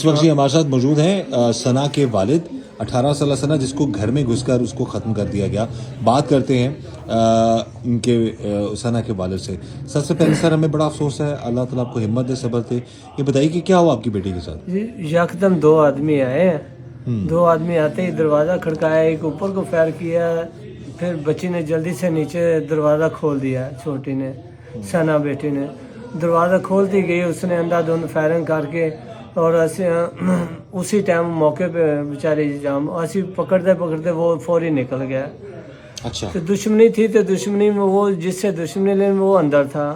اس وقت جی ہمارے ساتھ موجود ہیں ثنا کے والد 18 سالہ ثنا، جس کو گھر میں گھس کر اس کو ختم کر دیا گیا. بات کرتے ہیں ان کے ثنا کے والد سے. سب سے پہلے سر ہمیں بڑا افسوس ہے، اللہ تعالیٰ آپ کو ہمت دے، صبر دے. یہ بتائیے کہ کیا ہوا آپ کی بیٹی کے ساتھ؟ یکدم دو آدمی آئے ہیں، دو آدمی آتے ہی دروازہ کھڑکایا، ایک اوپر کو فائر کیا، پھر بچی نے جلدی سے نیچے دروازہ کھول دیا. چھوٹی نے، ثنا بیٹی نے دروازہ کھولتی گئی، اس نے اندھا دھند فائرنگ کر کے، اور اسی ٹائم موقع پہ بیچاری جام اسی پکڑتے وہ فوری نکل گیا. اچھا، تو دشمنی تھی، تو دشمنی میں وہ جس سے دشمنی لے وہ اندر تھا.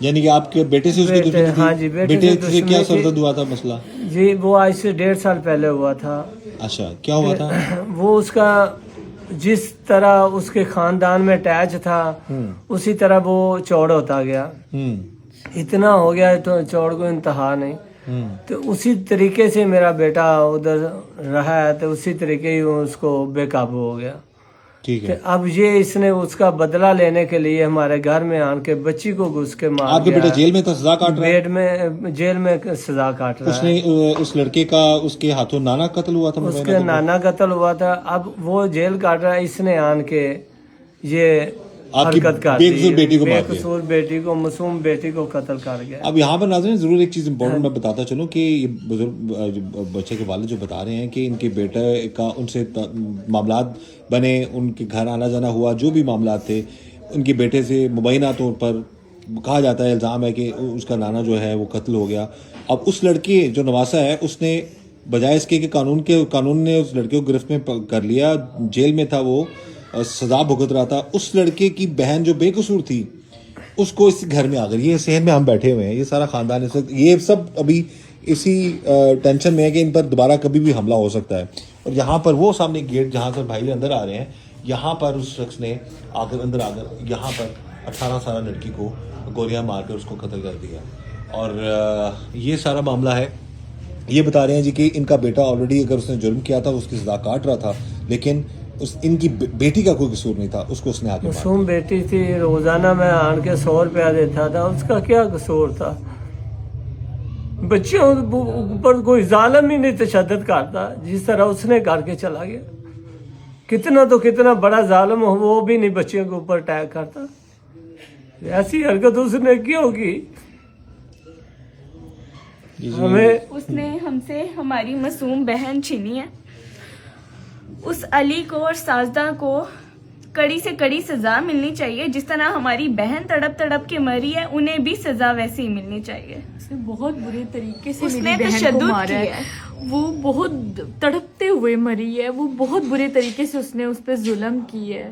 یعنی کہ آپ کے بیٹے سے اس کی دشمنی تھی؟ ہاں جی، بیٹے سے کیا سرزد ہوا تھا مسئلہ؟ جی وہ آج سے 1.5 سال پہلے ہوا تھا. اچھا، کیا ہوا تھا؟ وہ اس کا جس طرح اس کے خاندان میں اٹیچ تھا اسی طرح وہ چوڑ ہوتا گیا. اتنا ہو گیا تو چوڑ کو انتہا نہیں. تو اسی طریقے سے میرا بیٹا ادھر رہا ہے، تو اسی طریقے ہی اس کو بے قابو ہو گیا. ٹھیک ہے. اب یہ اس نے اس کا بدلہ لینے کے لیے ہمارے گھر میں آن کے بچی کو گھس کے مار آپ کے بیٹا جیل میں تھا، سزا کاٹ رہا ہے؟ بیڈ میں جیل میں سزا کاٹ رہا ہے. اس لڑکے کا اس کے ہاتھوں نانا قتل ہوا تھا؟ اس کے نانا قتل ہوا تھا. اب وہ جیل کاٹ رہا ہے، اس نے آن کے یہ حرکت کر دی، بے قصور بیٹی کو، معصوم بیٹی کو قتل کر گیا. اب یہاں پر ناظرین ضرور ایک چیز امپورٹنٹ میں بتاتا چلوں کہ یہ بزرگ بچے کے والد جو بتا رہے ہیں کہ ان کے بیٹے کا ان سے معاملات بنے، ان کے گھر آنا جانا ہوا، جو بھی معاملات تھے ان کے بیٹے سے مبینہ طور پر کہا جاتا ہے، الزام ہے کہ اس کا نانا جو ہے وہ قتل ہو گیا. اب اس لڑکے جو نواسا ہے، اس نے بجائے اس کے کہ قانون نے اس لڑکے کو گرفت میں کر لیا، جیل میں تھا، وہ سزا بھگت رہا تھا. اس لڑکے کی بہن جو بے قصور تھی اس کو اس گھر میں آ گئی. یہ صحن میں ہم بیٹھے ہوئے ہیں، یہ سارا خاندان اس وقت یہ سب ابھی اسی ٹینشن میں ہے کہ ان پر دوبارہ کبھی بھی حملہ ہو سکتا ہے. اور یہاں پر وہ سامنے گیٹ جہاں سے بھائی اندر آ رہے ہیں، یہاں پر اس شخص نے اندر آ کر یہاں پر 18 سالہ لڑکی کو گولیاں مار کر اس کو قتل کر دیا. اور یہ سارا معاملہ ہے. یہ بتا رہے ہیں جی کہ ان کا بیٹا آلریڈی اگر اس نے جرم کیا تھا اس کی سزا کاٹ رہا تھا، لیکن ان کی بیٹی کا کوئی قصور نہیں تھا، اس کو اس نے آ کے معصوم بیٹی تھی. روزانہ میں آن کے 100 روپیہ دیتا تھا، اس کا کیا قصور تھا؟ بچیوں پر کوئی ظالم ہی نہیں تشدد کرتا جس طرح اس نے کر کے چلا گیا. کتنا تو کتنا بڑا ظالم ہو وہ بھی نہیں بچیوں کے اوپر اٹیک کرتا. ایسی حرکت اس نے کیوں کی؟ اس نے ہم سے ہماری معصوم بہن چھینی ہے. اس علی کو اور ساجدہ کو کڑی سے کڑی سزا ملنی چاہیے. جس طرح ہماری بہن تڑپ تڑپ کے مری ہے، انہیں بھی سزا ویسی ہی ملنی چاہیے. اس نے بہت برے طریقے سے اس میری نے بہن کو تشدد مارا کیا ہے. وہ بہت تڑپتے ہوئے مری ہے، وہ بہت برے طریقے سے اس نے اس پہ ظلم کی ہے.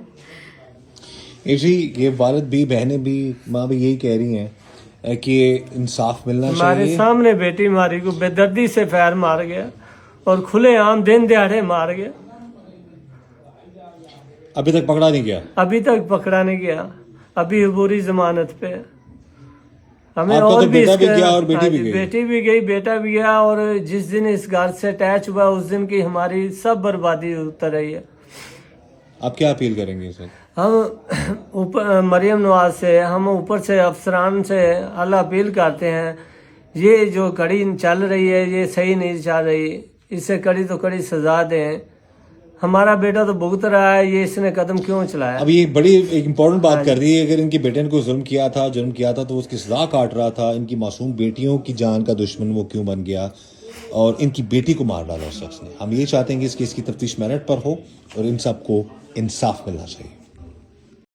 جی یہ والد بھی، بہنیں بھی، ماں بھی یہی کہہ رہی ہیں کہ انصاف ملنا چاہیے. ہمارے سامنے بیٹی ماری کو بے دردی سے فائر مار گیا اور کھلے عام دن دیہڑے مار گیا. ابھی تک پکڑا نہیں گیا؟ ابھی تک پکڑا نہیں گیا، ابھی عبوری ضمانت پہ. ہمیں آپ کا اور تو بھی بیٹا بھی گیا اور بیٹی بھی گئی؟ بیٹی بھی گئی، بیٹا بھی گیا. اور جس دن اس گھر سے اٹیچ ہوا اس دن کی ہماری سب بربادی اتر رہی ہے. آپ کیا اپیل کریں گے سر؟ ہم اوپر مریم نواز سے، ہم اوپر سے افسران سے اللہ اپیل کرتے ہیں، یہ جو کڑی چل رہی ہے یہ صحیح نہیں چل رہی، اسے کڑی تو کڑی سزا دیں. ہمارا بیٹا تو بھگت رہا ہے، یہ اس نے قدم کیوں چلایا؟ اب یہ بڑی ایک امپورٹنٹ بات کر رہی ہے. اگر ان کی بیٹے نے کوئی جرم کیا تھا تو اس کی سزا کاٹ رہا تھا. ان کی معصوم بیٹیوں کی جان کا دشمن وہ کیوں بن گیا اور ان کی بیٹی کو مار ڈالا اس شخص نے؟ ہم یہ چاہتے ہیں کہ اس کیس کی تفتیش میرٹ پر ہو اور ان سب کو انصاف ملنا چاہیے.